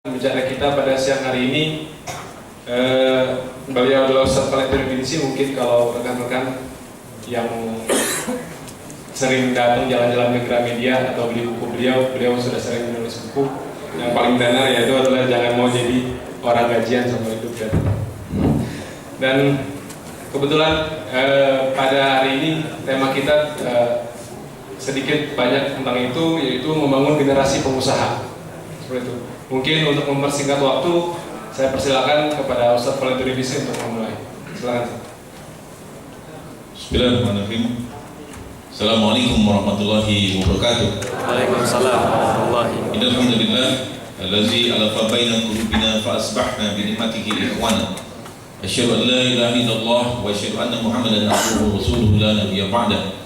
Bicara kita pada siang hari ini, beliau adalah Ustaz Valentino Binisi. Mungkin kalau rekan-rekan yang sering datang jalan-jalan ke Gramedia atau beli buku beliau sudah sering menulis buku. Yang paling benar yaitu adalah jangan mau jadi orang gajian sama hidup. Dan kebetulan pada hari ini tema kita sedikit banyak tentang itu, yaitu membangun generasi pengusaha. Seperti itu. Mungkin untuk mempersingkat waktu, saya persilakan kepada Ustaz Valentino Binisi untuk memulai. Silakan. Bismillahirrahmanirrahim. Assalamualaikum warahmatullahi wabarakatuh. Waalaikumsalam warahmatullahi wabarakatuh. Innal hamdalillah allazi alafa baina qulubina fa asbahna bi ni'matihi ikhwana. Asyhadu an la ilaha illallah wa asyhadu anna Muhammadan abduhu wa rasuluhu la nabiyya ba'da.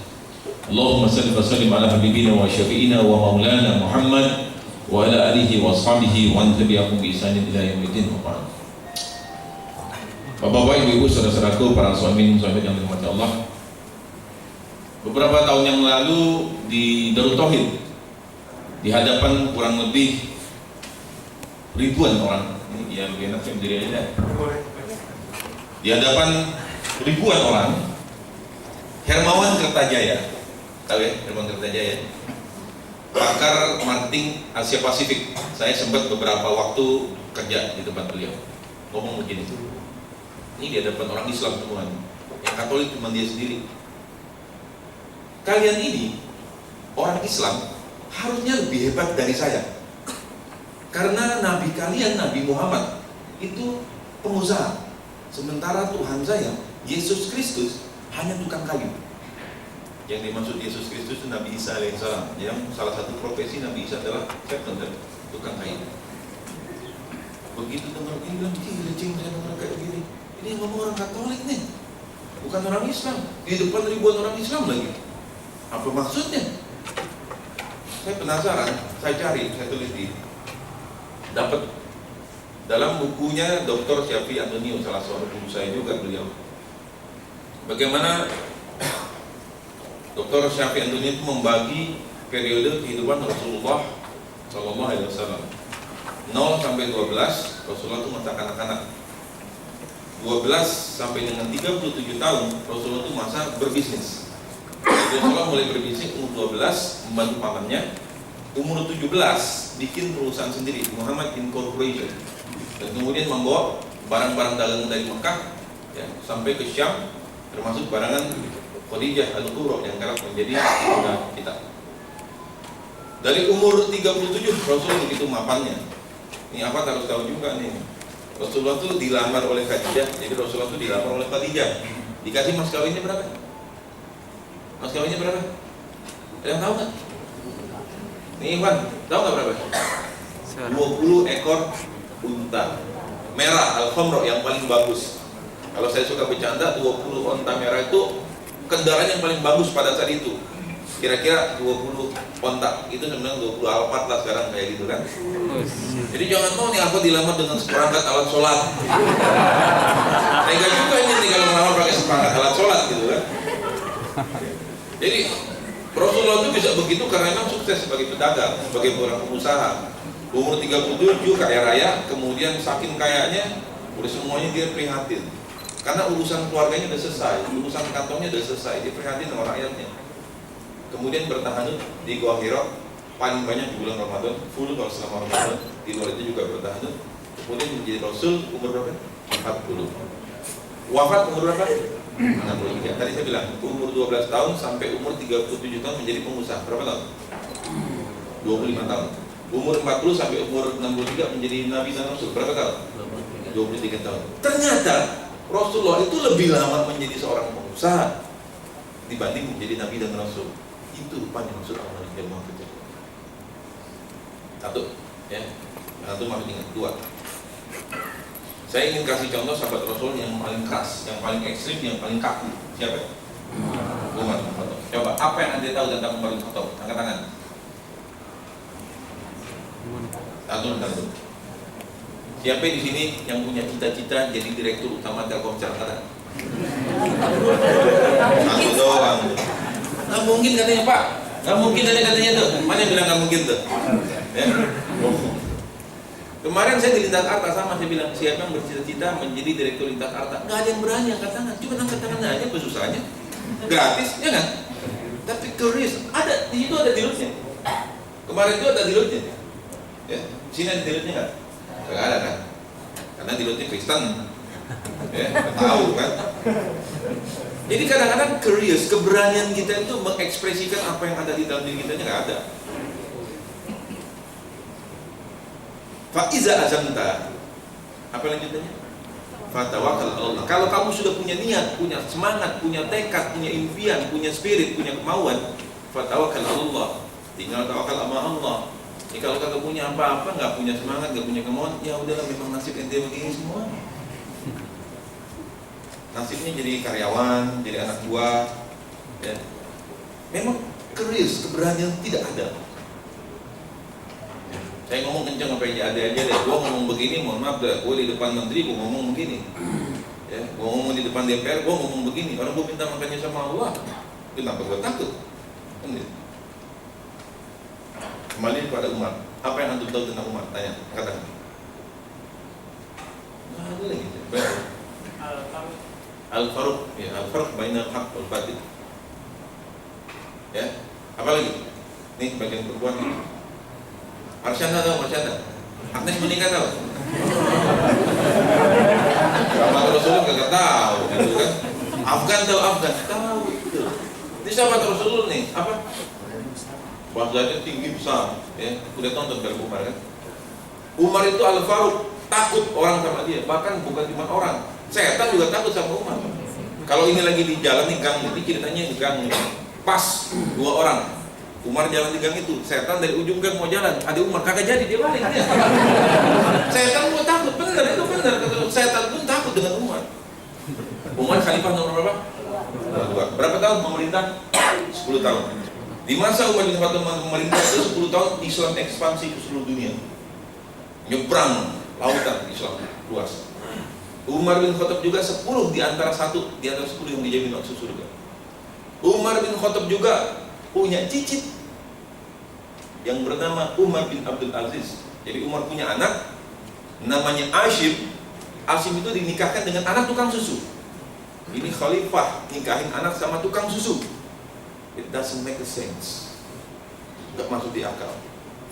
Allahumma shalli wa sallim ala habibina wa syafi'ina wa maulana Muhammad wa ala alihi wa ashabihi wa tabi'ahum bi ihsanin ila yaumil wa ba'd. Bapak-bapak, ibu-ibu, saudara-saudaraku, para suami yang dirahmati Allah. Beberapa tahun yang lalu di Darut Tauhid, di hadapan kurang lebih ribuan orang, ini ya lebih enak saya berdiri aja. Di hadapan ribuan orang, Hermawan Kertajaya, tahu ya Hermawan Kertajaya? Pakar marketing Asia Pasifik. Saya sempat beberapa waktu kerja di tempat beliau. Ngomong begini, ini di hadapan orang Islam semua, yang Katolik cuma dia sendiri. Kalian ini orang Islam harusnya lebih hebat dari saya, karena Nabi kalian, Nabi Muhammad itu pengusaha, sementara Tuhan saya, Yesus Kristus, hanya tukang kayu. Yang dimaksud Yesus Kristus itu Nabi Isa alaihissalam. Yang salah satu profesi Nabi Isa adalah carpenter, tukang kayu. Begitu dengar ini bilang, gila cing, saya dengar kayak gini. Ini yang ngomong orang Katolik nih, bukan orang Islam. Di depan ribuan orang Islam lagi. Apa maksudnya? Saya penasaran, saya cari, saya teliti. Dapat dalam bukunya Dr. Syafi Antonio, salah seorang guru saya juga beliau. Bagaimana Dr. Syafi Antonio itu membagi periode kehidupan Rasulullah Sallallahu Alaihi Wasallam 0 sampai 12, Rasulullah itu masa kanak-kanak. 12 sampai dengan 37 tahun, Rasulullah itu masa berbisnis. Rasulullah mulai berbisnis umur 12, membantu pamannya. Umur 17, bikin perusahaan sendiri, Muhammad Incorporation. Dan kemudian membawa barang-barang dagangan dari Mekah ya, sampai ke Syam, termasuk barangan Khadijah Al-Qurra yang kerap menjadi idola kita. Dari umur 37 Rasul begitu mapannya. Ini apa harus tahu juga nih. Rasulullah itu dilamar oleh Khadijah. Jadi Rasulullah itu dilamar oleh Khadijah. Dikasih mas kawinnya berapa? Mas kawinnya berapa? Ada yang tahu nggak? Nih Iwan, tahu nggak berapa? 20 ekor unta merah Al-Khamra yang paling bagus. Kalau saya suka bercanda, 20 unta merah itu kendaraan yang paling bagus pada saat itu. Kira-kira 20 ontak itu sebenarnya 20 Alphard lah sekarang kayak gitu kan. Jadi jangan mau nih aku dilamar dengan seperangkat alat sholat. Tega juga ini nih kalau melamar pakai seperangkat alat sholat gitu kan. Jadi Rasulullah itu bisa begitu karena memang sukses sebagai pedagang, sebagai orang pengusaha. Umur 37 kaya raya, kemudian saking kayanya udah semuanya dia prihatin. Karena urusan keluarganya udah selesai, urusan kantongnya udah selesai, dia prihatin sama rakyatnya. Kemudian bertahan di Gua Hira paling banyak di bulan Ramadan, full kalau selama Ramadan, di luar itu juga bertahan. Kemudian menjadi Rasul umur berapa? 40. Wafat umur berapa? 63. Tadi saya bilang, umur 12 tahun sampai umur 37 tahun menjadi pengusaha. Berapa tahun? 25 tahun. Umur 40 sampai umur 63 menjadi Nabi dan Rasul. Berapa tahun? 23 tahun. Ternyata Rasulullah itu lebih lama menjadi seorang pengusaha dibanding menjadi Nabi dan Rasul. Itu rupanya maksud Allah yang mau kerja. Satu, ya. Satu masih ingat. Dua. Saya ingin kasih contoh sahabat Rasul yang paling keras, yang paling ekstrim, yang paling kaku. Siapa? Umar bin Khattab. Coba, apa yang Anda tahu tentang Umar bin Khattab? Angkat tangan. Satu. Siapa di sini yang punya cita-cita jadi direktur utama Telkomsel? Ada? Satu doang. Nggak mungkin katanya Pak. Nggak mungkin katanya tuh. Mana yang bilang nggak mungkin tuh? Ya. Kemarin saya di lintas arta sama, saya bilang siapa yang bercita-cita menjadi direktur lintas arta? Nggak ada yang berani angkat tangan, cuma angkat tangan aja, apa susahnya? Gratis, ya kan? Tapi curious, ada di situ ada dilutnya. Kemarin itu ada dilutnya. Ya, sini ada dilutnya nggak? Nggak ada kan? Karena dilutnya Kristen. Ya, tahu kan? Jadi kadang-kadang curious, keberanian kita itu mengekspresikan apa yang ada di dalam diri kita nggak ada. Fa'iza azamta, apa lanjutannya? Fatawakal Allah. Kalau kamu sudah punya niat, punya semangat, punya tekad, punya impian, punya spirit, punya kemauan, fatawakal Allah. Tinggal tawakal sama Allah. Jadi kalau kagak punya apa-apa, nggak punya semangat, nggak punya kemauan, ya udahlah, memang nasib ente begini semua. Nasibnya jadi karyawan, jadi anak buah, ya. Memang curious, keberanian tidak ada. Saya ngomong kencang apa yang ada aja deh. Gua ngomong begini, mohon maaf deh. Gua di depan menteri, gua ngomong begini. Ya, gua ngomong di depan DPR, gua ngomong begini. Orang gua minta makannya sama Allah, kenapa gua takut? Kan gitu. Kembali kepada Umar. Apa yang antum tahu tentang Umar? Tanya, katakan. Nah, ada lagi. Al-Faruq, ya, Al-Faruq bainal haq wal batil. Ya, apa lagi? Nih bagian perempuan ini. Marsyanda tahu, Marsyanda? Agnes menikah tahu? Sahabat Rasulullah gak tahu, gitu kan? Afgan tahu, Afgan tahu gitu. Ini sahabat Rasulullah nih, apa? Badannya tinggi besar, ya. Udah tonton dari Umar kan? Umar itu Al-Faruq, takut orang sama dia, bahkan bukan cuma orang, setan juga takut sama Umar. Kalau ini lagi di jalan nih gang, ini ceritanya di gang, pas dua orang. Umar jalan di gang itu, setan dari ujung gang mau jalan, ada Umar kagak jadi dia balik dia. Setan pun takut, benar itu benar. Setan pun takut dengan Umar. Umar khalifah nomor berapa? Dua. Berapa tahun memerintah? 10 tahun. Di masa Umar bin Khattab memerintah itu 10 tahun, Islam ekspansi ke seluruh dunia. Nyebrang lautan Islam luas. Umar bin Khattab juga 10 di antara 10 yang dijamin masuk surga. Umar bin Khattab juga punya cicit yang bernama Umar bin Abdul Aziz. Jadi Umar punya anak namanya Ashim. Ashim itu dinikahkan dengan anak tukang susu. Ini khalifah nikahin anak sama tukang susu. It doesn't make sense. Gak masuk di akal.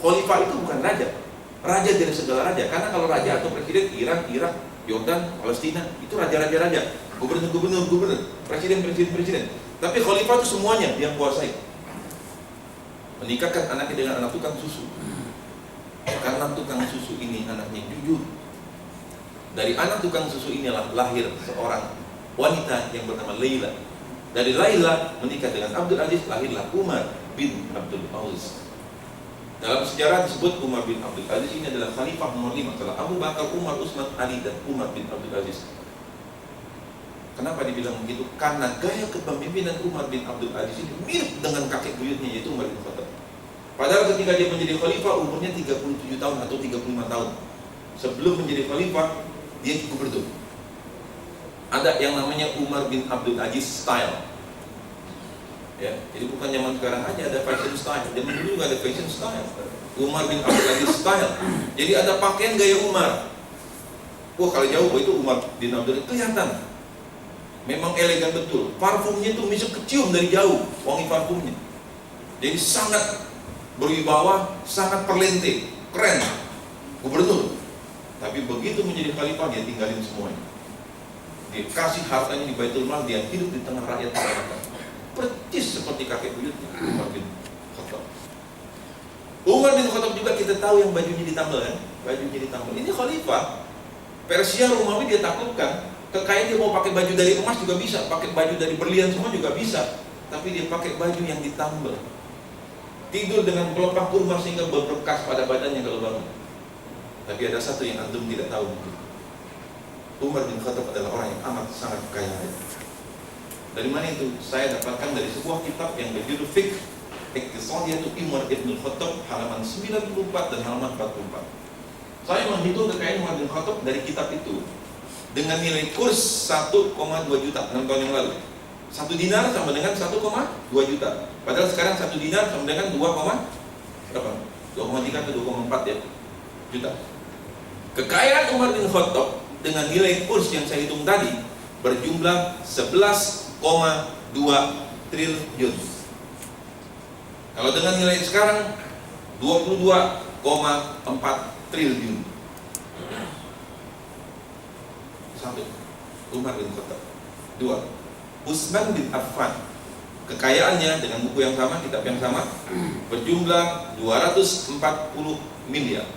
Khalifah itu bukan raja. Raja dari segala raja. Karena kalau raja atau presiden Iran, Irak, Yordan, Palestina itu raja-raja. Gubernur, presiden. Tapi khalifah itu semuanya yang kuasai. Menikahkan anaknya dengan anak tukang susu. Karena tukang susu ini anaknya jujur. Dari anak tukang susu inilah lahir seorang wanita yang bernama Laila. Dari Laila menikah dengan Abdul Aziz, lahirlah Umar bin Abdul Aziz. Dalam sejarah disebut Umar bin Abdul Aziz ini adalah khalifah nomor 5 setelah Abu Bakar, Umar, Utsman, Ali dan Umar bin Abdul Aziz. Kenapa dibilang begitu? Karena gaya kepemimpinan Umar bin Abdul Aziz ini mirip dengan kakek buyutnya yaitu Umar bin Khattab. Padahal ketika dia menjadi khalifah umurnya 37 tahun atau 35 tahun. Sebelum menjadi khalifah dia gubernur. Ada yang namanya Umar bin Abdul Aziz style. Ya, jadi bukan zaman sekarang aja ada fashion style. Zaman dulu juga ada fashion style. Umar bin Abdul Aziz style. Jadi ada pakaian gaya Umar. Wah, kalau jauh itu Umar bin Abdul Aziz kelihatan. Memang elegan betul. Parfumnya itu bisa kecium dari jauh, wangi parfumnya. Jadi sangat berwibawa, sangat perlente, keren, gubernur. Tapi begitu menjadi khalifah dia tinggalin semuanya. Dia kasih hartanya di Baitul Mal, dia hidup di tengah rakyat mereka. Percis seperti kakek buyutnya Umar bin Khattab. Umar bin Khattab juga kita tahu yang bajunya ditambal kan? Bajunya ditambal. Ini khalifah. Persia Romawi dia taklukkan. Kekayaan dia mau pakai baju dari emas juga bisa, pakai baju dari berlian semua juga bisa. Tapi dia pakai baju yang ditambal. Tidur dengan pelepah kurma sehingga berbekas pada badannya kalau bangun. Tapi ada satu yang antum tidak tahu. Umar bin Khattab adalah orang yang amat sangat kaya. Dari mana itu? Saya dapatkan dari sebuah kitab yang berjudul Fiqh Iqtisadiyatu Umar bin Khattab halaman 94 dan halaman 44. Saya menghitung kekayaan Umar bin Khattab dari kitab itu dengan nilai kurs 1,2 juta 6 tahun yang lalu. 1 dinar sama dengan 1,2 juta. Padahal sekarang 1 dinar sama dengan 2,3 atau 2,4 ya juta. Kekayaan Umar bin Khattab dengan nilai kurs yang saya hitung tadi berjumlah 11,2 triliun. Kalau dengan nilai sekarang 22,4 triliun. Satu, Umar bin Khattab. Dua, Utsman bin Affan. Kekayaannya dengan buku yang sama, kitab yang sama, berjumlah 240 miliar.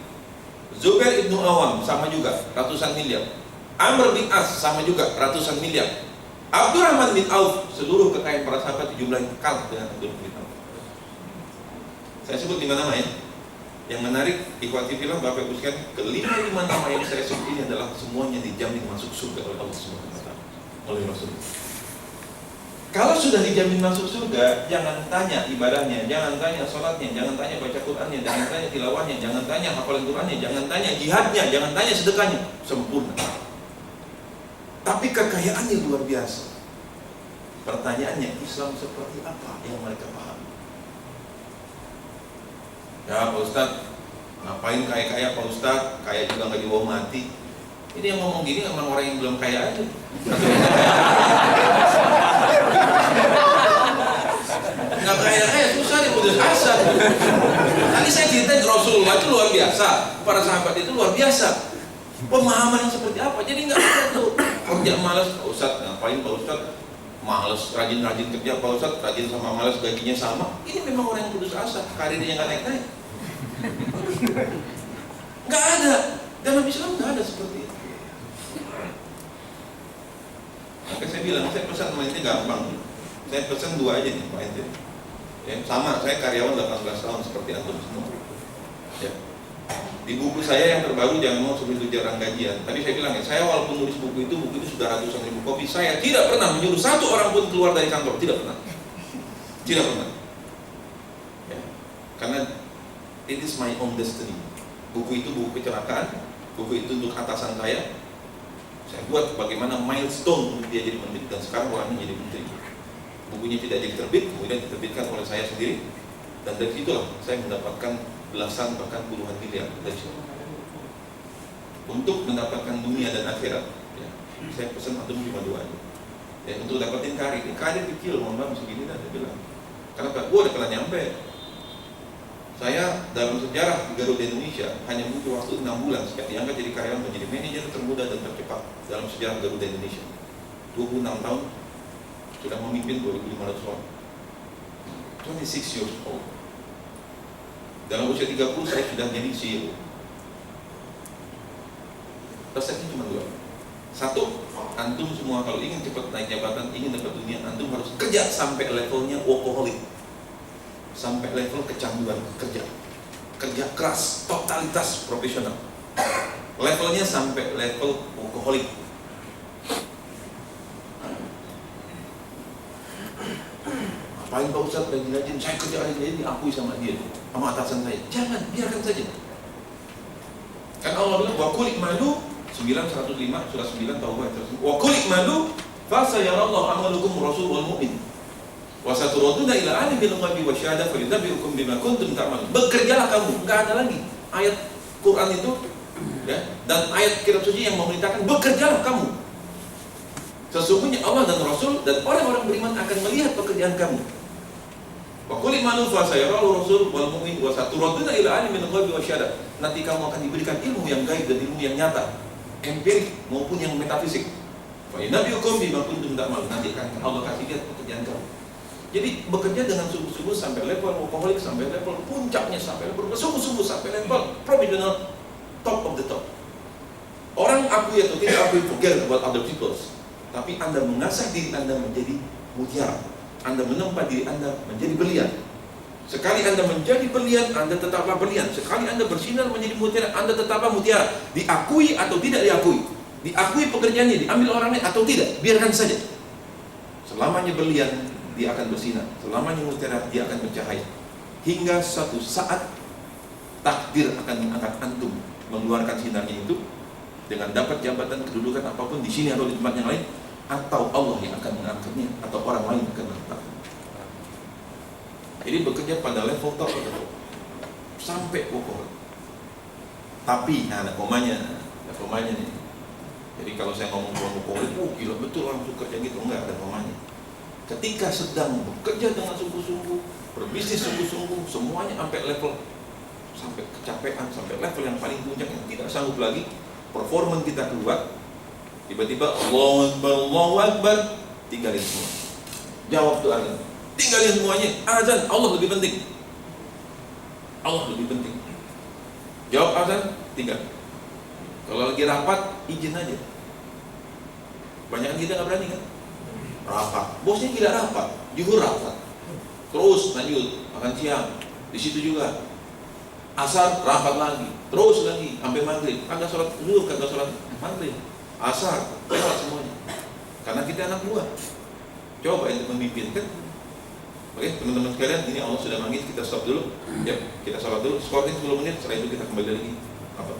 Zubair ibnu Awam sama juga, ratusan miliar. Amr bin As sama juga, ratusan miliar. Abdurrahman bin Auf, seluruh kekayaan para sahabat dijumlahi kalah dengan Abdurrahman bin Auf. Saya sebut 5 nama ya. Yang menarik, ikhwati fillah, Bapak Ibu sekalian, kelima nama yang saya sebut ini adalah semuanya dijamin masuk surga oleh Allah Subhanahu wa taala, oleh Rasul. Kalau sudah dijamin masuk surga, jangan tanya ibadahnya, jangan tanya sholatnya, jangan tanya baca Qurannya, jangan tanya tilawahnya, jangan tanya hafalan Qurannya, jangan tanya jihadnya, jangan tanya sedekahnya, sempurna. Tapi kekayaannya luar biasa. Pertanyaannya, Islam seperti apa yang mereka pahami? Ya Pak Ustadz, ngapain kaya-kaya Pak Ustadz? Kaya juga nggak dibawa mati. Ini yang ngomong gini emang orang yang belum kaya aja. Nggak kaya-kaya susah diputus asa. Tadi saya ceritain Rasulullah itu luar biasa, para sahabat itu luar biasa. Pemahaman yang seperti apa? Jadi nggak ada tuh kerja malas Pak Ustadz, ngapain Pak Ustadz? Malas, rajin-rajin kerja Pak Ustadz, rajin sama malas gajinya sama. Ini memang orang yang putus asa, karirnya nggak naik-naik. Nggak ada, dalam Islam nggak ada seperti itu. Maka saya bilang, saya pesan sama ini gampang. Saya pesan 2 aja nih Pak Ente. Ya, sama, saya karyawan 18 tahun seperti antum semua. Ya. Di buku saya yang terbaru, jangan mau sebelum itu jarang gajian. Tadi saya bilang ya, saya walaupun nulis buku itu sudah ratusan ribu kopi. Saya tidak pernah menyuruh satu orang pun keluar dari kantor, tidak pernah. Tidak pernah. Ya. Karena it is my own destiny. Buku itu buku kecelakaan, buku itu untuk atasan saya. Saya buat bagaimana milestone untuk dia jadi menteri, dan sekarang orangnya jadi menteri. Bukunya tidak jadi terbit, kemudian diterbitkan oleh saya sendiri, dan dari situlah saya mendapatkan belasan bahkan puluhan miliar dari situ. Untuk mendapatkan dunia dan akhirat, ya, saya pesan antum cuma 2 aja. Ya, untuk dapetin karir, ini karir kecil, mohon maaf segini dah saya bilang. Karena gue udah pernah nyampe. Saya dalam sejarah Garuda Indonesia hanya butuh waktu 6 bulan sejak diangkat jadi karyawan menjadi manajer termuda dan tercepat dalam sejarah Garuda Indonesia. 26 tahun sudah memimpin 2.500 orang. 26 years old. Dalam usia 30 saya sudah jadi CEO. Resepnya cuma 2. 1, antum semua kalau ingin cepat naik jabatan, ingin dapat dunia, antum harus kerja sampai levelnya workaholic. Sampai level kecanduan kerja keras, totalitas profesional. Levelnya sampai level workaholic. Apain Pak Ustadz rajin-rajin, saya kerja rajin-rajin diakui sama dia, sama atasan saya. Jangan, biarkan saja. Kan Allah bilang, wa kulik malu 905 surah 9 Taubah. Wa kulik malu fa sayarallahu amalukum rasul wal mu'min. Wasaturaduna ila alimil ghaibi wasyahadah fayunabbiukum bima kuntum ta'malun. Bekerjalah kamu, enggak ada lagi ayat Quran itu ya, dan ayat kitab suci yang memerintahkan bekerjalah kamu. Sesungguhnya Allah dan Rasul dan orang-orang beriman akan melihat pekerjaan kamu. Wa qul imanu fa sayarallahu rasul wal mu'min wasaturaduna ila alimil ghaibi wasyahadah. Nanti kamu akan diberikan ilmu yang gaib dan ilmu yang nyata, empirik maupun yang metafisik. Fayunabbiukum bima kuntum ta'malun. Nanti akan Allah kasih lihat pekerjaan kamu. Jadi bekerja dengan sungguh-sungguh sampai level workaholic, sampai level puncaknya, sampai level bersungguh-sungguh, sampai level professional, top of the top. Orang akui atau tidak akui, forget about other people. Tapi Anda mengasah diri Anda menjadi mutiara. Anda menempa diri Anda menjadi berlian. Sekali Anda menjadi berlian, Anda tetaplah berlian. Sekali Anda bersinar menjadi mutiara, Anda tetaplah mutiara. Diakui atau tidak diakui, diakui pekerjaannya, diambil orang lain atau tidak, biarkan saja. Selamanya berlian, dia akan bersinar. Selamanya mutiara, dia akan bercahaya. Hingga suatu saat takdir akan mengangkat antum, mengeluarkan sinarnya itu dengan dapat jabatan, kedudukan apapun di sini atau di tempat yang lain, atau Allah yang akan mengangkatnya, atau orang lain akan mengangkatnya. Jadi bekerja pada level top sampai pokok. Tapi ada komanya, mamanya nih. Jadi kalau saya ngomong konkret, gila betul orang itu kerja gitu, enggak, ada mamanya. Ketika sedang bekerja dengan sungguh-sungguh, berbisnis sungguh-sungguh, semuanya sampai level, sampai kecapean, sampai level yang paling puncak yang tidak sanggup lagi, performa kita keluar, tiba-tiba Allahu Akbar, tinggalin semua. Jawab tuh azan, tinggalin semuanya. Azan, Allah lebih penting. Allah lebih penting. Jawab azan, tinggal. Kalau lagi rapat, izin aja. Banyak kita nggak berani kan? Rapat, bosnya tidak rapat, juhur rapat. Terus lanjut, makan siang, di situ juga. Asar, rapat lagi, terus lagi, sampai maghrib. Kagak sholat zuhur, kagak sholat maghrib. Asar, lewat semuanya. Karena kita anak buah. Coba yang memimpin kan. Oke, teman-teman sekalian, ini Allah sudah manggil, kita stop dulu. Ya, kita sholat dulu, skorting 10 menit, setelah itu kita kembali lagi. Apa?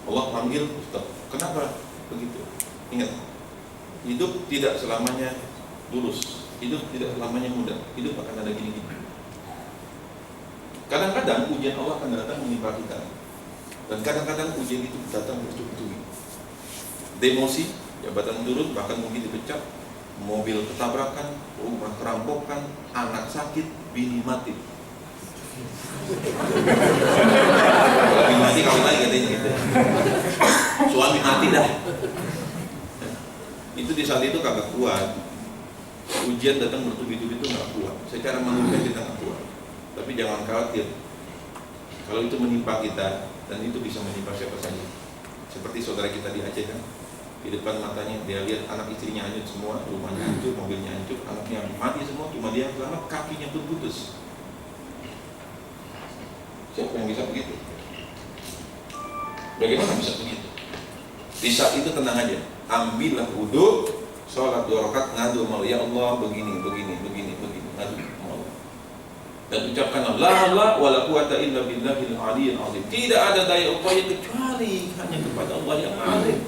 Allah manggil, stop. Kenapa begitu? Ingat, hidup tidak selamanya lurus, hidup tidak selamanya mudah, hidup akan ada gini-gini. Kadang-kadang ujian Allah akan datang menimpa kita, dan kadang-kadang ujian itu datang bertubi-tubi. Demosi, jabatan turun, bahkan mungkin dipecat, mobil ketabrakan, rumah kerampokan, anak sakit, bini mati. Kalau bini mati kawin lagi katanya gitu. Suami mati dah. Itu di saat itu kagak kuat. Ujian datang bertubi-tubi itu nggak kuat. Secara manusia kita nggak kuat. Tapi jangan khawatir. Kalau itu menimpa kita, dan itu bisa menimpa siapa saja. Seperti saudara kita di Aceh kan. Di depan matanya dia lihat anak istrinya hanyut semua, rumahnya hancur, mobilnya hancur, anaknya mati semua, cuma dia yang selamat, kakinya pun putus. Siapa yang bisa begitu? Bagaimana bisa begitu? Di saat itu tenang aja, ambillah wudhu, sholat 2 rakaat, ngadu sama Allah, ya Allah begini, ngadu sama Allah. Dan ucapkanlah la haula wala quwata illa billahil aliyyil azim. Tidak ada daya upaya kecuali hanya kepada Allah yang alim.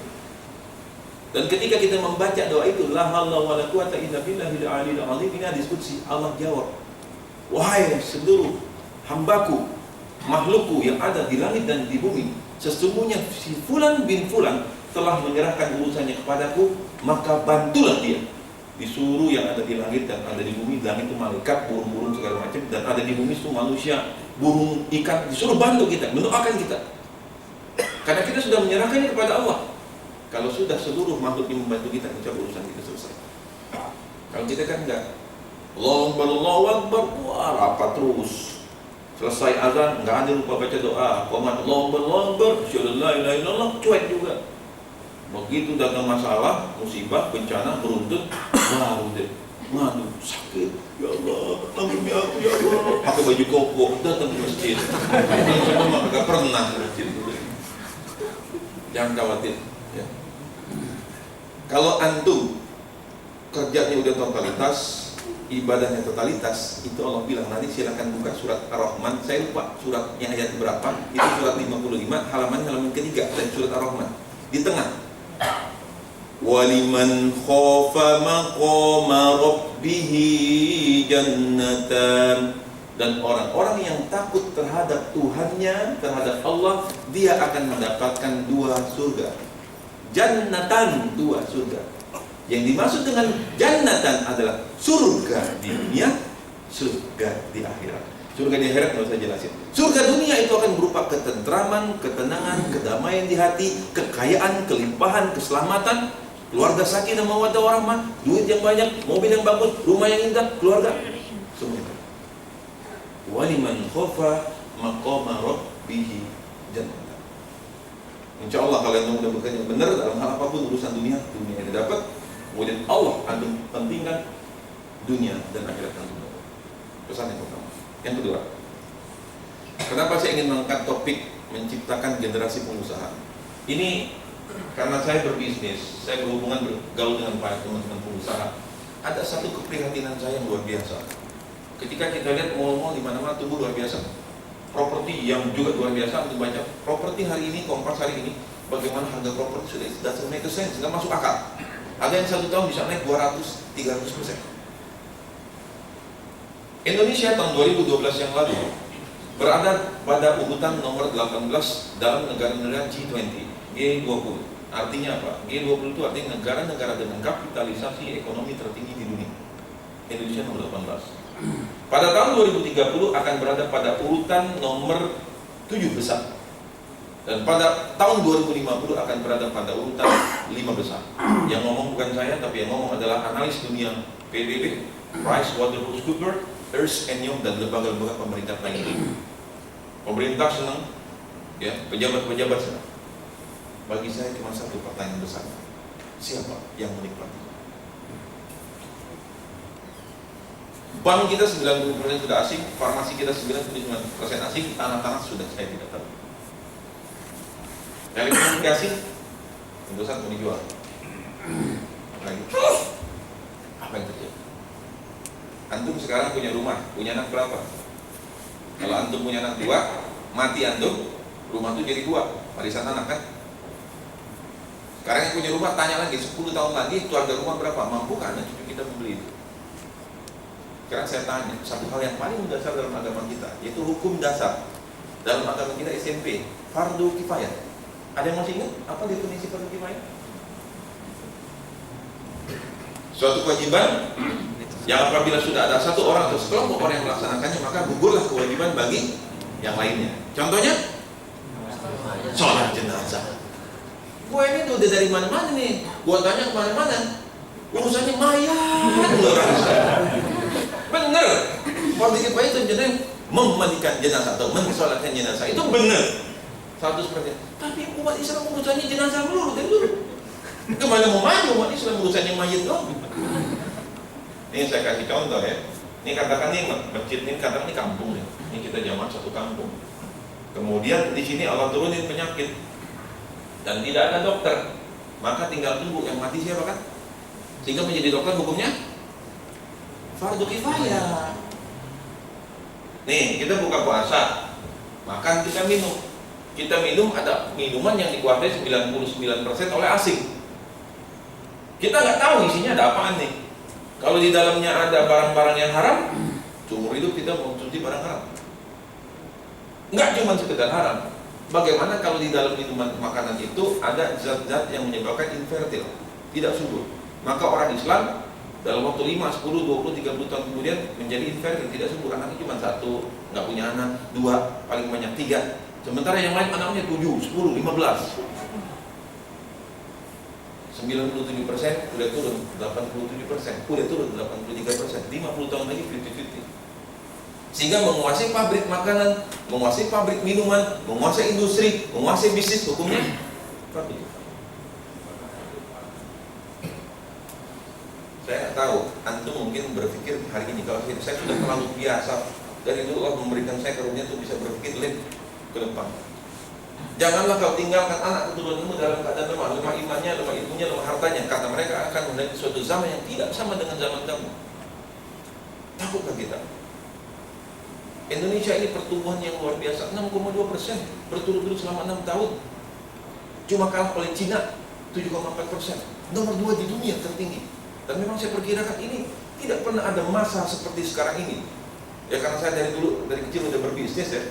Dan ketika kita membaca doa itu, la haula wala quwata illa billahil aliyyil azim, ini ada diskusi. Allah jawab, wahai seluruh hambaku, makhlukku yang ada di langit dan di bumi, sesungguhnya si fulan bin fulan telah menyerahkan urusannya kepadaku, maka bantulah dia. Disuruh yang ada di langit dan ada di bumi, langit itu malaikat, burung-burung segala macam, dan ada di bumi itu manusia, burung, ikan, disuruh bantu kita, mendoakan kita. Karena kita sudah menyerahkannya kepada Allah. Kalau sudah seluruh makhluk yang membantu kita, insya Allah urusan kita selesai. Kalau kita kan enggak, Allahu Akbar, wah rapat terus. Selesai azan, enggak ada lupa baca doa. Qomat Allahu Akbar, asyhadu an la ilaha illallah, cuek juga. Begitu datang masalah, musibah, bencana, beruntun, baru deh, ngadu, sakit, ya Allah, ampuni aku, ya Allah. Pakai baju koko, datang ke masjid. Dan semua enggak pernah ke masjid. Jangan khawatir. Ya. Kalau antum kerjanya udah totalitas, ibadahnya totalitas, itu Allah bilang nanti silakan buka surat Ar-Rahman. Saya lupa suratnya ayat berapa. Itu surat 55, halaman ketiga dan surat Ar-Rahman. Di tengah. Waliman khafa maqama rabbih jannatan. Dan orang-orang yang takut terhadap Tuhannya, terhadap Allah, dia akan mendapatkan 2 surga. Jannatan, 2 surga. Yang dimaksud dengan jannatan adalah surga di dunia, surga di akhirat. Surga di akhirat nggak usah jelasin. Surga dunia itu akan berupa ketentraman, ketenangan, kedamaian di hati, kekayaan, kelimpahan, keselamatan, keluarga sakinah mawaddah warahmah, duit yang banyak, mobil yang bagus, rumah yang indah, keluarga semua. Waliman khafa maqama rabbih jannatan. Insya Allah kalian sudah bekerja benar dalam hal apapun urusan dunia yang dapat. Kemudian Allah antum pentingkan dunia dan akhirat antum. Pesan yang pertama. Yang kedua, kenapa saya ingin mengangkat topik menciptakan generasi pengusaha? Ini karena saya berbisnis, saya berhubungan bergaul dengan para teman-teman pengusaha. Ada satu keprihatinan saya yang luar biasa. Ketika kita lihat mall-mall di mana-mana tumbuh luar biasa. Properti yang juga luar biasa untuk baca. Properti hari ini, Kompas hari ini, bagaimana harga properti sudah naik ke sen, sudah masuk akal. Ada yang 1 tahun bisa naik 200-300%. Indonesia tahun 2012 yang lalu berada pada urutan nomor 18 dalam negara-negara G20, G20. Artinya apa? G20 itu artinya negara-negara dengan kapitalisasi ekonomi tertinggi di dunia. Indonesia nomor 18. Pada tahun 2030 akan berada pada urutan nomor 7 besar. Dan pada tahun 2050 akan berada pada urutan 5 besar. Yang ngomong bukan saya, tapi yang ngomong adalah analis dunia PBB, PricewaterhouseCoopers, Ernst & Young, dan lembaga-lembaga pemerintah lainnya. Pemerintah senang, ya, pejabat-pejabat senang. Bagi saya cuma satu pertanyaan besar: siapa yang menikmati? Bank kita 90% sudah asing, farmasi kita 99% asing, tanah-tanah sudah saya tidak tahu. Telekomunikasi, Indosat mau dijual. Lagi, apa yang terjadi? Antum sekarang punya rumah, punya anak berapa? Kalau antum punya anak 2, mati antum, rumah itu jadi 2, warisan anak kan? Sekarang yang punya rumah tanya lagi, 10 tahun lagi itu harga rumah berapa? Mampukah anak cucu kita membeli itu? Sekarang saya tanya, satu hal yang paling dasar dalam agama kita, yaitu hukum dasar dalam agama kita SMP, fardu kifayah. Ada yang masih ingat apa definisi fardu kifayah? Suatu kewajiban yang apabila sudah ada satu orang atau sekelompok orang yang melaksanakannya, maka gugurlah kewajiban bagi yang lainnya. Contohnya, sholat jenazah. Gue ini tuh udah dari mana-mana nih, gue tanya kemana-mana, urusannya mayat orang. Bener, fardu kifayah itu jadi memandikan jenazah atau mensolatkan jenazah, itu bener 100%. Tapi umat Islam urusannya jenazah dulu, dari dulu. Kemana mau maju umat Islam urusannya mayat dong. Ini saya kasih contoh ya. Ini katakan nih masjid ini, katakan ini kampung nih. Ini kita zaman satu kampung. Kemudian di sini Allah turunin penyakit dan tidak ada dokter, maka tinggal tunggu yang mati siapa kan? Sehingga menjadi dokter hukumnya fardu kifayah. Nih kita buka puasa, makan kita minum. Kita minum ada minuman yang dikuasai 99% oleh asing. Kita nggak tahu isinya ada apaan nih. Kalau di dalamnya ada barang-barang yang haram, seumur hidup kita mengonsumsi barang haram. Nggak cuma sekedar haram. Bagaimana kalau di dalam minuman makanan itu ada zat-zat yang menyebabkan infertil, tidak subur? Maka orang Islam dalam waktu 5, 10, 20, 30 tahun kemudian menjadi infertil, tidak subur. Anaknya cuma 1, nggak punya anak, 2, paling banyak 3. Sementara yang lain anaknya 7, 10, 15. 97% udah turun, 87% udah turun, 83%, 50 tahun lagi 50-50. Sehingga menguasai pabrik makanan, menguasai pabrik minuman, menguasai industri, menguasai bisnis, hukumnya fardu kifayah. Saya nggak tahu, antum mungkin berpikir hari ini kalau saya sudah terlalu biasa dari dulu Allah memberikan saya karunia untuk bisa berpikir ke depan. Janganlah kau tinggalkan anak keturunanmu dalam keadaan lemah imannya, lemah ilmunya, lemah hartanya, karena mereka akan menghadapi suatu zaman yang tidak sama dengan zaman kamu. Takutkah kita? Indonesia ini pertumbuhan yang luar biasa, 6,2% berturut-turut selama 6 tahun. Cuma kalah oleh Cina 7,4%, nomor 2 di dunia tertinggi. Dan memang saya perkirakan ini tidak pernah ada masa seperti sekarang ini. Ya karena saya dari kecil udah berbisnis ya.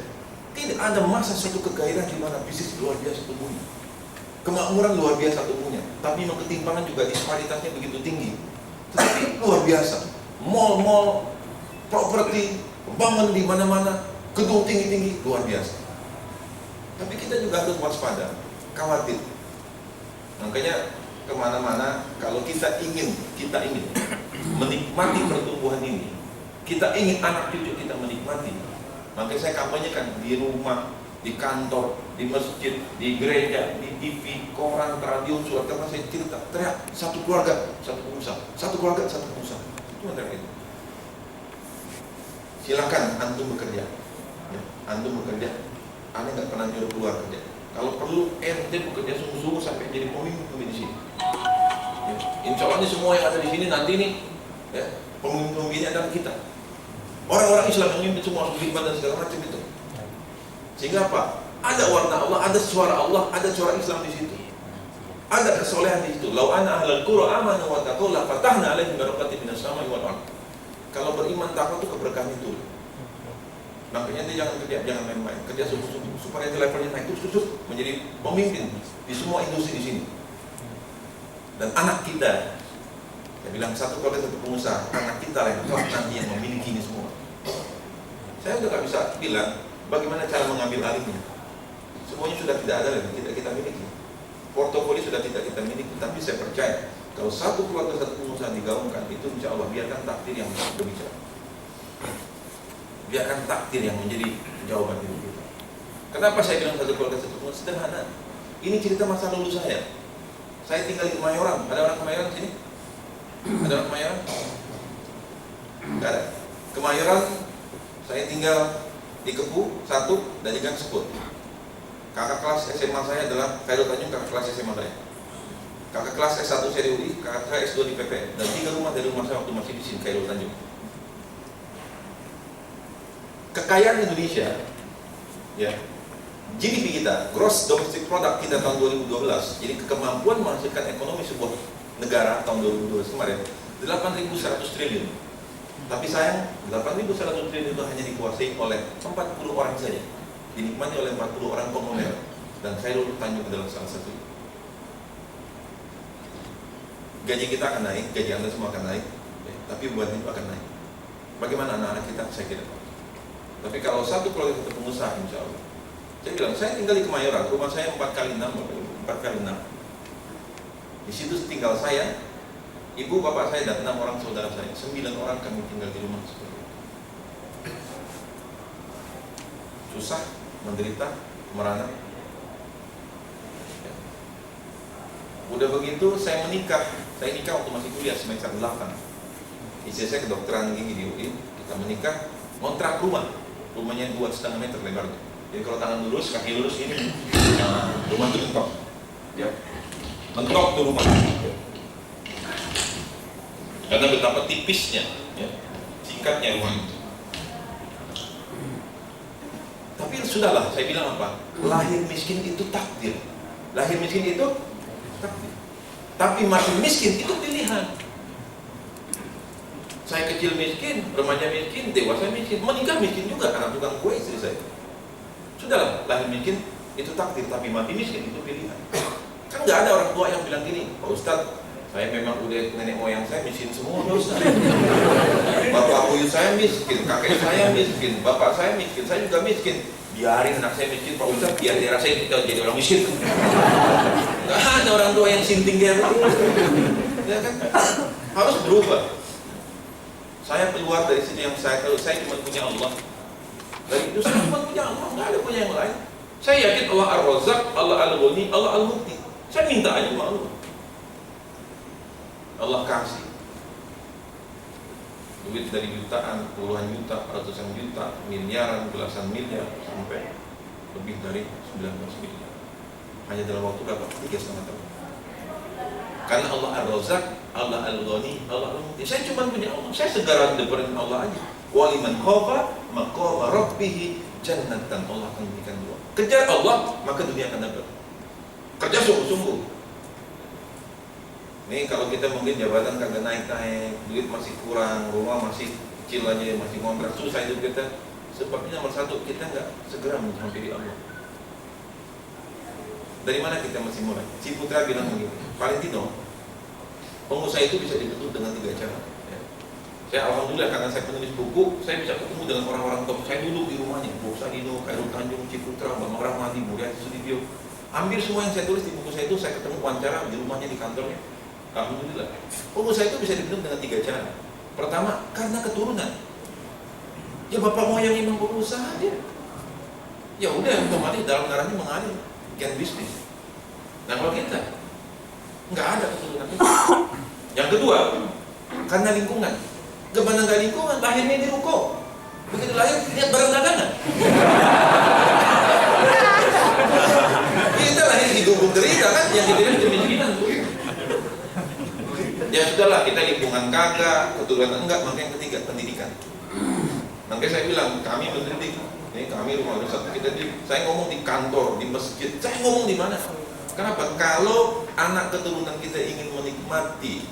Tidak ada masa suatu kegairahan di mana bisnis luar biasa tumbuhnya, kemakmuran luar biasa tumbuhnya, tapi memang ketimpangan juga disparitasnya begitu tinggi. Tetapi luar biasa, mall-mall, properti, bangun di mana-mana, gedung tinggi-tinggi, luar biasa. Tapi kita juga harus waspada, khawatir. Makanya kemana-mana kalau kita ingin menikmati pertumbuhan ini, kita ingin anak cucu kita menikmati, maka saya kampanyekan di rumah, di kantor, di masjid, di gereja, di TV, koran, radio, surat kabar, saya cerita, teriak, satu keluarga, satu pengusaha, satu keluarga, satu pengusaha. Itu antara itu. Silakan antum bekerja, ya, antum bekerja. Anda nggak pernah nyuruh keluar kerja. Kalau perlu ente bekerja sungguh-sungguh sampai jadi pemimpin di sini. Ya, insya Allah ini semua yang ada di sini nanti nih, ya, pemimpin-pemimpinnya adalah kita. Orang-orang Islam yang memimpin semua khidmat dan segala macam itu. Sehingga apa? Ada warna Allah, ada suara Allah, ada suara Islam di situ. Ada kesolehan di situ. Lau anna ahlal qura amanu wa taqaw la fatahna 'alaihim barakatin minas sama'i wal ardh. Kalau beriman takwa itu keberkahan itu. Makanya dia jangan main-main, kerja sungguh-sungguh supaya itu levelnya naik terus menjadi pemimpin di semua industri di sini. Dan anak kita, saya bilang satu keluarga satu pengusaha, anak kita lah yang nanti yang memiliki ini semua. Saya udah gak bisa bilang bagaimana cara mengambil alihnya. Semuanya sudah tidak ada lagi, tidak kita miliki. Portofolio sudah tidak kita miliki, tapi saya percaya kalau satu keluarga satu pengusaha digaungkan, itu insya Allah biarkan takdir yang berbicara. Biarkan takdir yang menjadi jawaban hidup kita. Kenapa saya bilang satu keluarga satu pengusaha? Sederhana. Ini cerita masa lalu saya. Saya tinggal di Kemayoran. Ada orang Kemayoran sini? Ada orang Kemayoran? Enggak ada. Kemayoran, saya tinggal di Kepu 1 dan di Gang Sekut. Kakak kelas SMA saya adalah Khairul Tanjung, kakak kelas SMA saya. Kakak kelas S1 saya di UI, kakak saya S2 di PP. Dan 3 rumah dari rumah saya waktu masih di sini, Khairul Tanjung. Kekayaan Indonesia, ya, GDP kita, Gross Domestic Product kita tahun 2012, jadi kemampuan menghasilkan ekonomi sebuah negara tahun 2012 kemarin 8.100 triliun. Tapi sayang, 8.100 triliun itu hanya dikuasai oleh 40 orang saja, dinikmati oleh 40 orang konglomerat, dan Khairul Tanjung adalah salah satu. Gaji kita akan naik, gaji Anda semua akan naik, ya, tapi beban hidup akan naik. Bagaimana anak-anak kita? Saya kira. Tapi kalau satu keluarga satu pengusaha, insya Allah. Saya bilang, saya tinggal di Kemayoran, rumah saya 4x6, 4x6. Di situ tinggal saya, ibu bapak saya dan 6 orang saudara saya, 9 orang kami tinggal di rumah seperti itu. Susah, menderita, merana. Ya. Udah begitu, saya nikah waktu masih kuliah semester 8. Istri saya kedokteran gigi di UI, kita menikah, kontrak rumahnya 2,5 meter lebarnya. Jadi kalau tangan lurus, kaki lurus ini, nah, rumah itu mentok, ya, mentok tuh rumah. Karena betapa tipisnya, ya, singkatnya rumah itu. Tapi sudahlah, saya bilang apa? Lahir miskin itu takdir. Lahir miskin itu takdir. Tapi mati miskin itu pilihan. Saya kecil miskin, remaja miskin, dewasa miskin, menikah miskin juga, anak tukang kue istri saya. Sudahlah, lahir miskin itu takdir, tapi mati miskin itu pilihan. Kan nggak ada orang tua yang bilang gini, Pak Ustadz, saya memang udah nenek moyang saya miskin semua, Pak Ustadz. Bapak buyut saya miskin, kakek saya miskin, bapak saya miskin, saya juga miskin. Biarin anak saya miskin, Pak Ustadz, biar dia rasain kita jadi orang miskin. Nggak ada orang tua yang sinting dia. Ya kan? Harus berubah. Saya keluar dari sini yang saya tahu, saya cuma punya Allah. Dari itu saya cuma punya Allah, nggak ada punya yang lain. Saya yakin Allah Ar-Razzaq, Allah Al-Ghani, Allah Al-Muqti. Saya minta aja sama Allah. Allah kasih. Duit dari jutaan, puluhan juta, ratusan juta, miliaran, belasan miliar, sampai lebih dari 19 miliar. Hanya dalam waktu berapa? 3,5 tahun. Karena Allah Ar-Razzaq, Allah Al-Ghani, Allah Al-Muqti. Saya cuma punya Allah. Saya segera depan Allah aja. Wa liman khafa maqama rabbih jannatan. Allah akan berikan dua. Kejar Allah, maka dunia akan dapat. Kerja sungguh-sungguh. Nih kalau kita mungkin jabatan kagak naik-naik, duit masih kurang, rumah masih kecil aja, masih ngontrak, susah hidup kita. Sebabnya nomor satu, kita nggak segera menghampiri Allah. Dari mana kita masih mulai? Si Putra bilang begini, Valentino, pengusaha itu bisa dibentuk dengan 3 cara. Ya. Saya alhamdulillah karena saya penulis buku, saya bisa ketemu dengan orang-orang top. Saya dulu di rumahnya, Bu Sadino, Khairul Tanjung, Ciputra, Bang Rahmadi, Mulyadi Sudibyo. Hampir semua yang saya tulis di buku saya itu saya ketemu wawancara di rumahnya, di kantornya. Alhamdulillah. Pengusaha itu bisa dibentuk dengan 3 cara. Pertama, karena keturunan. Ya bapak moyang emang berusaha dia. Ya udah, otomatis dalam darahnya mengalir. Ikan bisnis. Nah kalau kita nggak ada keturunan itu. Yang kedua, karena lingkungan. Gimana nggak lingkungan? Lahirnya di ruko. Begitu lahir, lihat barang dagangan. Kita lahir di gubuk derita kan, yang diberikan kemiskinan. Ya sudahlah, kita lingkungan kagak, keturunan enggak. Maka yang ketiga, pendidikan. Makanya saya bilang, kami mendidik. Ini kami rumah satu kita saya ngomong di kantor, di masjid, saya ngomong di mana? Kenapa? Kalau anak keturunan kita ingin menikmati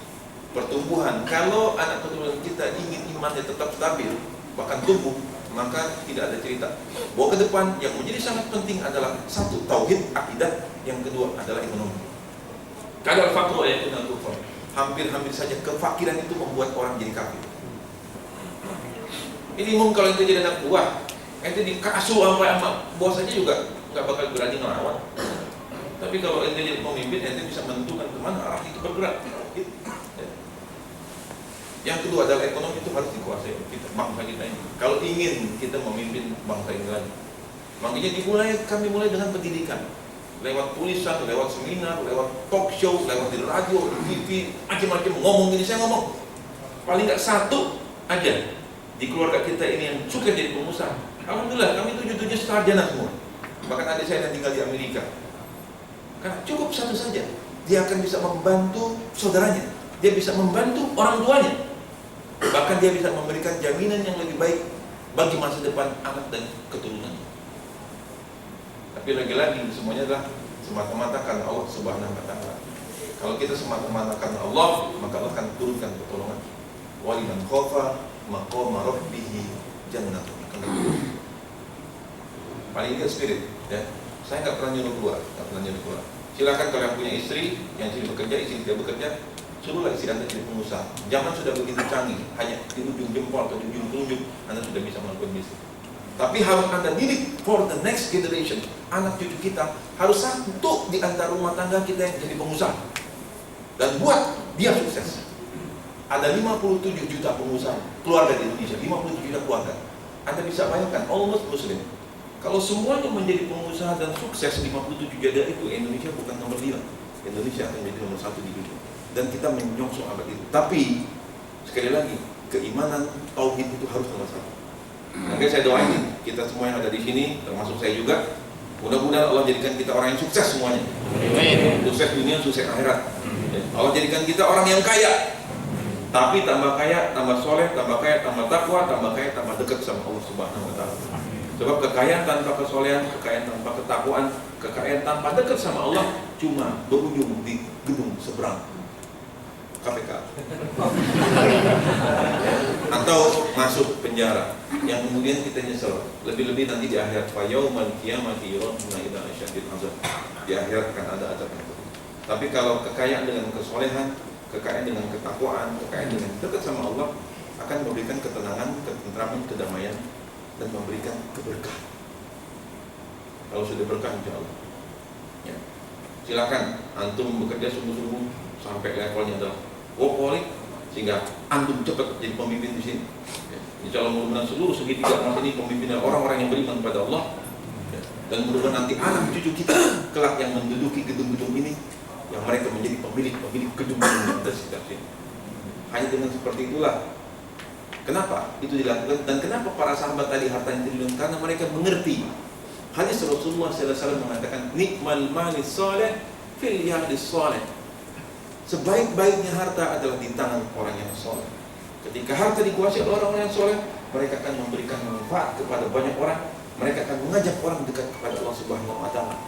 pertumbuhan, kalau anak keturunan kita ingin imannya tetap stabil, bahkan tumbuh, maka tidak ada cerita. Bahwa ke depan yang menjadi sangat penting adalah satu, tauhid, akidah, yang kedua adalah ekonomi. Kadal faqru ayatul kufur. Hampir-hampir saja kefakiran itu membuat orang jadi kafir. Ini kalau itu jadi anak buah, ente dikasuh sampai sama bos aja juga nggak bakal berani ngelawan. Tapi kalau ente jadi pemimpin, ente bisa menentukan kemana arah itu bergerak. Yang kedua adalah ekonomi itu harus dikuasai kita, bangsa kita ini. Kalau ingin kita memimpin bangsa ini lagi, makanya kami mulai dengan pendidikan, lewat tulisan, lewat seminar, lewat talk show, lewat di radio, di TV, macam-macam ngomong gini. Saya ngomong, paling nggak satu aja di keluarga kita ini yang suka jadi pengusaha. Alhamdulillah, kami 7 sarjana semua. Bahkan adik saya yang tinggal di Amerika. Karena cukup satu saja, dia akan bisa membantu saudaranya, dia bisa membantu orang tuanya. Bahkan dia bisa memberikan jaminan yang lebih baik bagi masa depan anak dan keturunannya. Tapi lagi-lagi semuanya adalah semata-mata karena Allah Subhanahu wa Ta'ala. Kalau kita semata-mata karena Allah, maka Allah akan turunkan pertolongan. Waliman khofa maqama rabbih jannatun. Paling tidak spirit, ya. Saya nggak pernah nyuruh keluar. Silakan kalau yang punya istri, yang istri bekerja, istri tidak bekerja, suruhlah istri Anda jadi pengusaha. Zaman sudah begitu canggih, hanya di ujung jempol atau di ujung telunjuk Anda sudah bisa melakukan bisnis. Tapi harus Anda didik for the next generation. Anak cucu kita harus satu di antara rumah tangga kita yang jadi pengusaha dan buat dia sukses. Ada 57 juta pengusaha keluarga di Indonesia, 57 juta keluarga. Anda bisa bayangkan, almost muslim. Kalau semuanya menjadi pengusaha dan sukses 57 juta itu, Indonesia bukan nomor 5. Indonesia akan menjadi nomor 1 di dunia. Dan kita menyongsong abad itu. Tapi sekali lagi, keimanan tauhid itu harus nomor 1. Maka saya doain kita semua yang ada di sini, termasuk saya juga, mudah-mudahan Allah jadikan kita orang yang sukses semuanya. Amin. Sukses dunia, sukses akhirat. Allah jadikan kita orang yang kaya. Tapi tambah kaya, tambah soleh, tambah kaya, tambah takwa, tambah kaya, tambah dekat sama Allah Subhanahu wa Ta'ala. Sebab kekayaan tanpa kesolehan, kekayaan tanpa ketakwaan, kekayaan tanpa dekat sama Allah cuma berujung di gedung seberang KPK atau masuk penjara yang kemudian kita nyesel. Lebih-lebih nanti di akhirat, fa yaumal qiyamati yuraduna ila asyadil azab. Di akhirat akan ada azab yang pedih. Tapi kalau kekayaan dengan kesolehan, kekayaan dengan ketakwaan, kekayaan dengan dekat sama Allah akan memberikan ketenangan, ketentraman, kedamaian, dan memberikan keberkahan. Kalau sudah berkah, insya Allah. Ya. Silakan antum bekerja sungguh-sungguh sampai levelnya adalah workaholic sehingga antum cepat jadi pemimpin di sini. Ya. Insya Allah mudah-mudahan seluruh segitiga emas ini pemimpin orang-orang yang beriman kepada Allah. Ya. Dan mudah-mudahan nanti anak cucu kita kelak yang menduduki gedung-gedung ini, yang mereka menjadi pemilik gedung-gedung universitas ini. Hanya dengan seperti itulah. Kenapa itu dilakukan dan kenapa para sahabat tadi hartanya triliun? Karena mereka mengerti. Hadis Rasulullah SAW mengatakan, nikmal malis soleh fil yadis soleh. Sebaik-baiknya harta adalah di tangan orang yang soleh. Ketika harta dikuasai oleh orang yang soleh, mereka akan memberikan manfaat kepada banyak orang. Mereka akan mengajak orang dekat kepada Allah Subhanahu wa Ta'ala.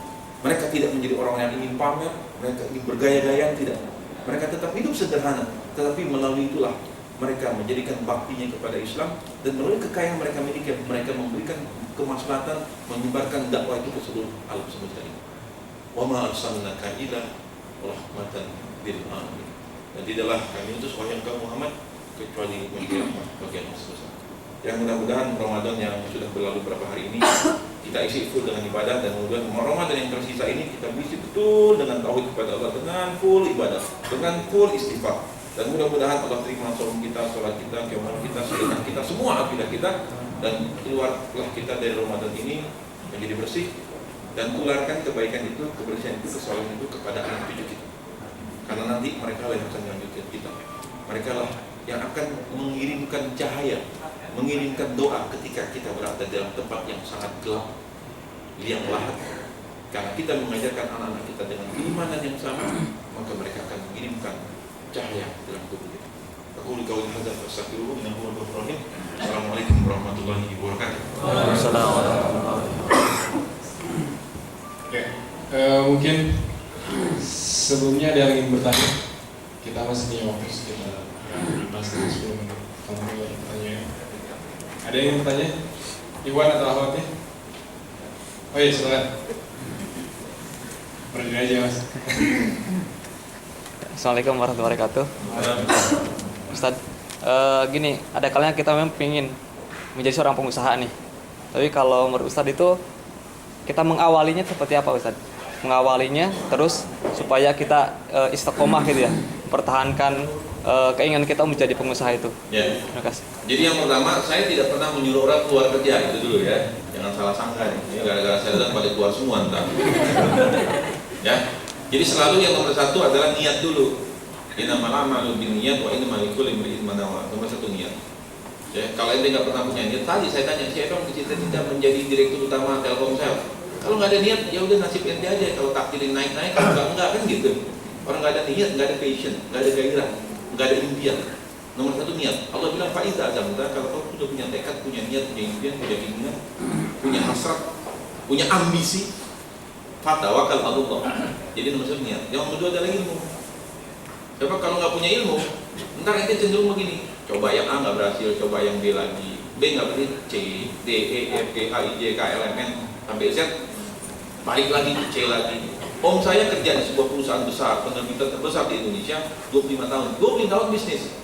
Mereka tidak menjadi orang yang ingin pamer, mereka ingin bergaya-gayaan, tidak. Mereka tetap hidup sederhana, tetapi melalui itulah mereka menjadikan baktinya kepada Islam, dan melalui kekayaan mereka miliki, mereka memberikan kemaslahatan, menyebarkan dakwah itu ke seluruh alam semesta ini. Wa ma arsalnaka illa rahmatan lil alamin. Dan tidaklah kami utus wahai engkau Muhammad kecuali memberi rahmat bagi manusia. Yang mudah-mudahan Ramadan yang sudah berlalu beberapa hari ini kita isi full dengan ibadah, dan mudah-mudahan Ramadan yang tersisa ini kita isi betul dengan tauhid kepada Allah, dengan full ibadah, dengan full istighfar. Dan mudah-mudahan Allah terima saum kita, sholat kita, qiyamul kita, sedekah kita, semua akidah kita, dan keluarlah kita dari Ramadan ini menjadi bersih, dan tularkan kebaikan itu, kebersihan itu, kesalahan itu kepada anak cucu kita. Karena nanti mereka lah yang akan melanjutkan kita. Mereka lah yang akan mengirimkan cahaya, mengirimkan doa ketika kita berada dalam tempat yang sangat gelap, liang lahat. Karena kita mengajarkan anak-anak kita dengan keimanan yang sama, maka mereka akan mengirimkan cahaya dalam tubuh kita. Aku qauli hadza fastaghfiruhu innahu huwal ghafurur rahim. Assalamualaikum warahmatullahi wabarakatuh. Waalaikumsalam. Oke, mungkin sebelumnya ada yang ingin bertanya. Kita masih punya waktu sekitar 5-10 menit. Kamu boleh bertanya. Ada yang ingin bertanya? Iwan atau Ahwat ya? Oh iya, silakan. Berdiri aja Mas. Assalamualaikum warahmatullahi wabarakatuh. Ustadz, gini, ada kalanya kita memang ingin menjadi seorang pengusaha nih. Tapi kalau menurut Ustadz itu kita mengawalinya seperti apa Ustadz? Mengawalinya terus supaya kita istiqomah gitu ya, pertahankan keinginan kita menjadi pengusaha itu. Ya. Terima kasih. Jadi yang pertama, saya tidak pernah menyuruh orang keluar kerja, itu dulu ya. Jangan salah sangka nih. Ini gara-gara saya udah pada keluar semua ntar. Ya. Jadi selalu yang nomor satu adalah niat dulu. Innamal a'malu binniyat wa innamal likulli imri'in ma nawa. Nomor satu niat. Ya, kalau ente nggak pernah punya niat, tadi saya tanya siapa yang bercita-cita menjadi direktur utama Telkomsel. Kalau nggak ada niat, ya udah nasib ente aja. Kalau takdirin naik-naik, kalau enggak kan gitu. Orang nggak ada niat, nggak ada passion, nggak ada gairah, nggak ada impian. Nomor satu niat. Allah bilang faiza azamta, kalau kau sudah punya tekad, punya niat, punya impian, punya keinginan, punya hasrat, punya ambisi, fatawakal Allah. Jadi nomor satu niat. Yang kedua adalah ilmu. Sebab kalau nggak punya ilmu, ntar ente cenderung begini. Coba yang A nggak berhasil, coba yang B lagi, B nggak berhasil, C, D, E, F, G, H, I, J, K, L, M, N sampai Z, balik lagi ke C lagi. Om saya kerja di sebuah perusahaan besar, penerbitan terbesar di Indonesia, 25 tahun, 25 tahun bisnis.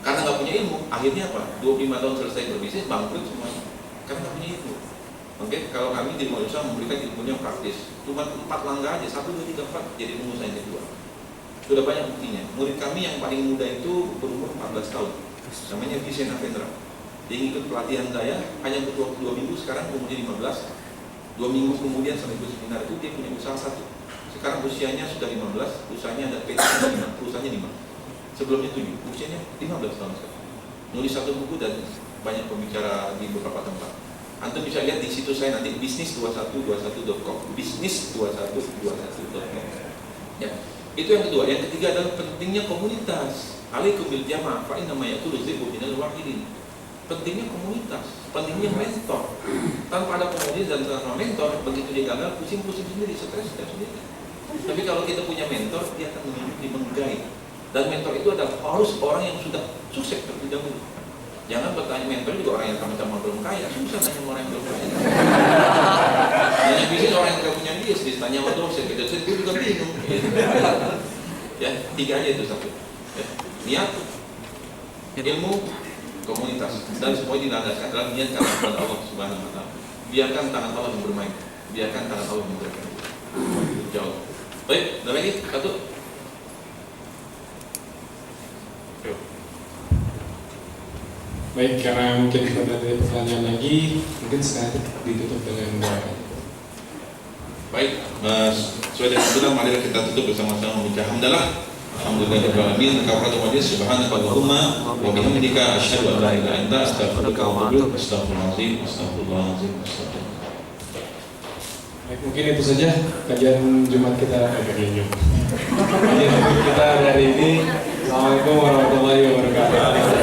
Karena nggak punya ilmu, akhirnya apa? 25 tahun selesai berbisnis, bangkrut semuanya. Karena nggak punya ilmu. Oke, kalau kami di Malaysia memberikan ilmunya praktis, cuma 4 langkah aja, 1, 2, 3, 4 jadi pengusaha yang kedua. Sudah banyak buktinya. Murid kami yang paling muda itu berumur 14 tahun. Namanya Vincent Avendra. Dia ikut pelatihan saya, hanya butuh waktu 2 minggu, sekarang umurnya 15. 2 minggu kemudian sampai ikut seminar itu dia punya usaha 1. Sekarang usianya sudah 15, usahanya ada PT 5, perusahaannya 5. Sebelumnya 7, usianya 15 tahun sekarang. Nulis 1 buku dan banyak pembicara di beberapa tempat. Antum bisa lihat di situs saya nanti bisnis2121.com. bisnis2121.com. Ya. Itu yang kedua. Yang ketiga adalah pentingnya komunitas. Alaikum bil jamaah fa inna ma yaqulu zibu minal wahidin. Pentingnya komunitas, pentingnya mentor. Tanpa ada komunitas dan tanpa mentor, begitu dia gagal, pusing-pusing sendiri, stres sendiri. Tapi kalau kita punya mentor, dia akan menunjuk, meng-guide. Dan mentor itu adalah harus orang yang sudah sukses terlebih dahulu. Jangan bertanya mentor juga orang yang sama-sama belum kaya, susah tanya orang yang belum kaya. Tanya bisnis orang yang tidak punya bisnis, tanya sama dosen, dosen gue juga bingung. Ya, 3 aja itu satu. Ya. Niat, ilmu, komunitas, dan semua dilandaskan dalam niat kepada Allah Subhanahu Wa Taala. Biarkan tangan Allah yang bermain, biarkan tangan Allah yang bergerak. Jauh. Baik, ada lagi satu. Baik, karena mungkin tidak ada pertanyaan lagi, mungkin sekarang ditutup dengan doa. Baik, sesuai dengan sunnah, mari kita tutup bersama-sama membaca hamdalah. Alhamdulillahirabbil alamin. Kafaratu majlis subhanaka allahumma wa bihamdika asyhadu an la ilaha illa anta astaghfiruka wa atubu ilaik. Astagfirullahalazim, astagfirullahalazim, astagfirullah. Baik, mungkin itu saja kajian Jumat kita kajian kita hari ini. Assalamualaikum warahmatullahi wabarakatuh.